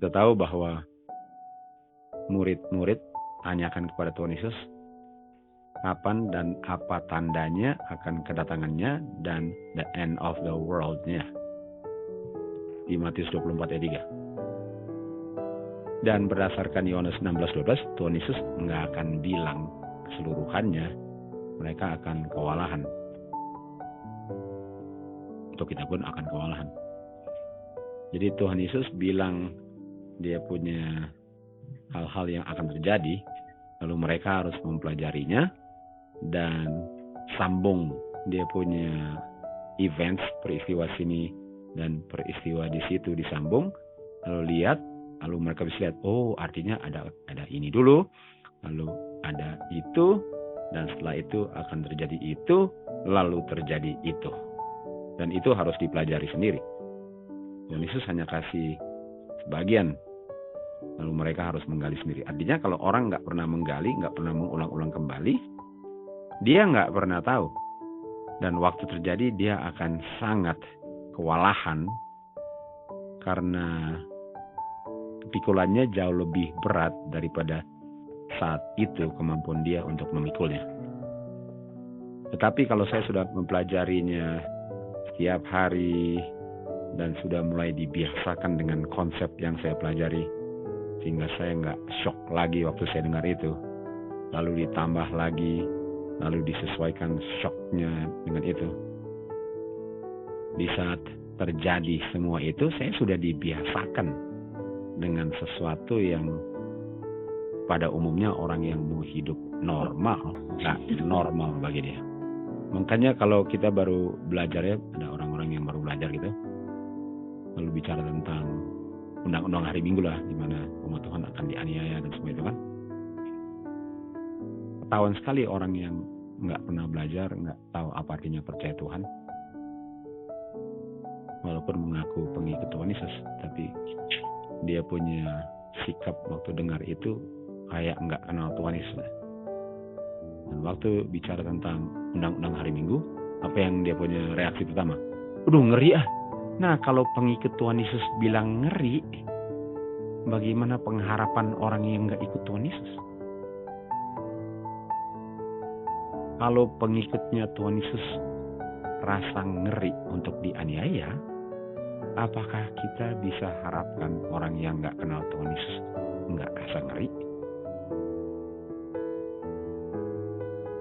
kita tahu bahwa murid-murid tanyakan kepada Tuhan Yesus kapan dan apa tandanya akan kedatangannya dan the end of the world-nya. Di Matius 24 ayat 3. Dan berdasarkan Yohanes 16:12, Tuhan Yesus nggak akan bilang keseluruhannya, mereka akan kewalahan. Untuk kita pun akan kewalahan. Jadi Tuhan Yesus bilang dia punya hal-hal yang akan terjadi, lalu mereka harus mempelajarinya dan sambung dia punya events, peristiwa sini dan peristiwa di situ disambung, lalu lihat, lalu mereka bisa lihat, oh artinya ada ini dulu, lalu ada itu, dan setelah itu akan terjadi itu, lalu terjadi itu. Dan itu harus dipelajari sendiri. Tuhan Yesus hanya kasih sebagian, lalu mereka harus menggali sendiri. Artinya kalau orang nggak pernah menggali, nggak pernah mengulang-ulang kembali, dia nggak pernah tahu. Dan waktu terjadi dia akan sangat kewalahan karena pikulannya jauh lebih berat daripada saat itu kemampuan dia untuk memikulnya. Tetapi kalau saya sudah mempelajarinya setiap hari dan sudah mulai dibiasakan dengan konsep yang saya pelajari, sehingga saya nggak shock lagi waktu saya dengar itu, lalu ditambah lagi, lalu disesuaikan shocknya dengan itu. Di saat terjadi semua itu, saya sudah dibiasakan dengan sesuatu yang pada umumnya orang yang mau hidup normal, nggak normal bagi dia. Makanya kalau kita baru belajar, ya ada orang-orang yang baru belajar gitu, lalu bicara tentang undang-undang hari Minggu lah, di mana umat Tuhan akan dianiaya dan semua itu kan. Ketahuan sekali orang yang nggak pernah belajar, nggak tahu apa artinya percaya Tuhan, walaupun mengaku pengikut Tuhan Yesus, tapi dia punya sikap waktu dengar itu kayak nggak kenal Tuhan Yesus. Dan waktu bicara tentang undang-undang hari Minggu, apa yang dia punya reaksi pertama? Ngeri ah. Nah, kalau pengikut Tuhan Yesus bilang ngeri, bagaimana pengharapan orang yang nggak ikut Tuhan Yesus? Kalau pengikutnya Tuhan Yesus rasa ngeri untuk dianiaya, apakah kita bisa harapkan orang yang nggak kenal Tuhan Yesus nggak rasa ngeri?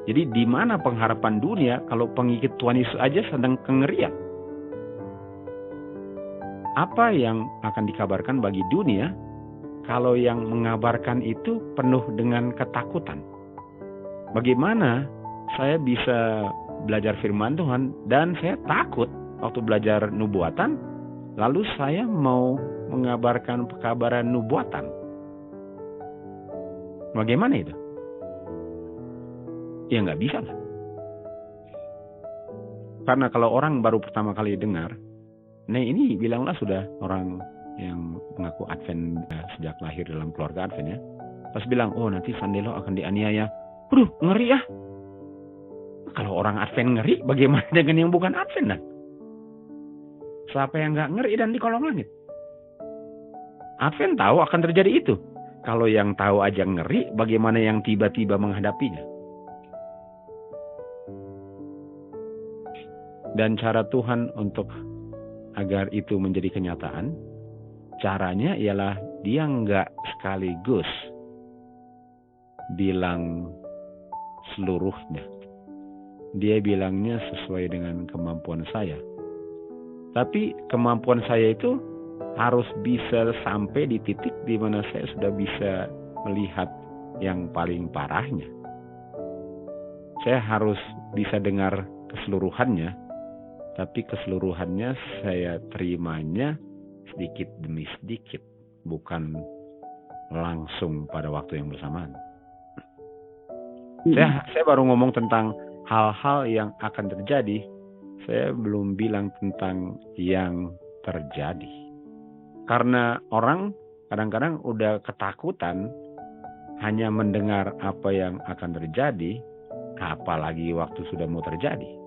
Jadi di mana pengharapan dunia kalau pengikut Tuhan Yesus aja sedang kengerian? Apa yang akan dikabarkan bagi dunia kalau yang mengabarkan itu penuh dengan ketakutan? Bagaimana saya bisa belajar firman Tuhan dan saya takut waktu belajar nubuatan, lalu saya mau mengabarkan pekabaran nubuatan? Bagaimana itu? Ya nggak bisa lah. Karena kalau orang baru pertama kali dengar, nah ini bilanglah sudah orang yang mengaku Advent sejak lahir dalam keluarga Advent ya. Pas bilang, oh nanti Sandelo akan dianiaya. Waduh, ngeri ya. Kalau orang Advent ngeri, bagaimana dengan yang bukan Advent dan? Siapa yang nggak ngeri dan di kolong langit? Advent tahu akan terjadi itu. Kalau yang tahu aja ngeri, bagaimana yang tiba-tiba menghadapinya? Dan cara Tuhan untuk agar itu menjadi kenyataan, caranya ialah dia nggak sekaligus bilang seluruhnya. Dia bilangnya sesuai dengan kemampuan saya. Tapi kemampuan saya itu harus bisa sampai di titik di mana saya sudah bisa melihat yang paling parahnya. Saya harus bisa dengar keseluruhannya, tapi keseluruhannya saya terimanya sedikit demi sedikit, bukan langsung pada waktu yang bersamaan. Saya baru ngomong tentang hal-hal yang akan terjadi. Saya belum bilang tentang yang terjadi. Karena orang kadang-kadang udah ketakutan hanya mendengar apa yang akan terjadi, apalagi waktu sudah mau terjadi.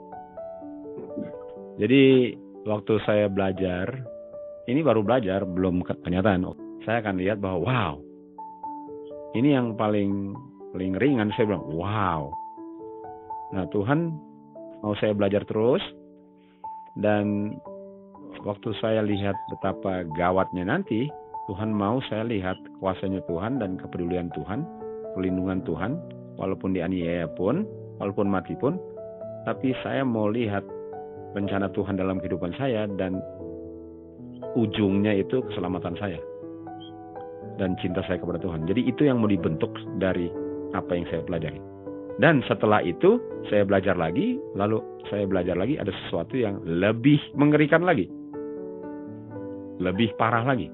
Jadi waktu saya belajar, ini baru belajar, belum kenyataan. saya akan lihat bahwa wow, ini yang paling ringan. Saya bilang wow. Nah, Tuhan mau saya belajar terus, dan waktu saya lihat betapa gawatnya nanti, Tuhan mau saya lihat kuasanya Tuhan dan kepedulian Tuhan, perlindungan Tuhan, walaupun dianiaya pun, walaupun mati pun, tapi saya mau lihat rencana Tuhan dalam kehidupan saya, dan ujungnya itu keselamatan saya dan cinta saya kepada Tuhan. Jadi itu yang mau dibentuk dari apa yang saya pelajari. Dan setelah itu saya belajar lagi, lalu saya belajar lagi, ada sesuatu yang lebih mengerikan lagi, lebih parah lagi.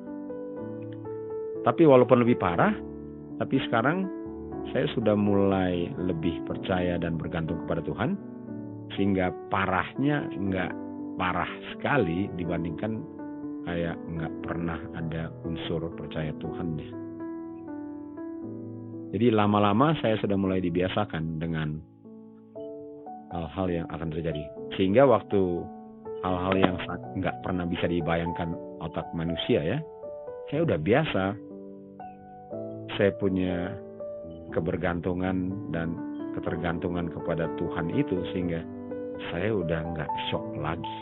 Tapi walaupun lebih parah, tapi sekarang saya sudah mulai lebih percaya dan bergantung kepada Tuhan, sehingga parahnya nggak parah sekali dibandingkan kayak nggak pernah ada unsur percaya Tuhannya. Jadi lama-lama saya sudah mulai dibiasakan dengan hal-hal yang akan terjadi. Sehingga waktu hal-hal yang nggak pernah bisa dibayangkan otak manusia ya, saya udah biasa. Saya punya kebergantungan dan ketergantungan kepada Tuhan itu, sehingga saya udah nggak shock lagi.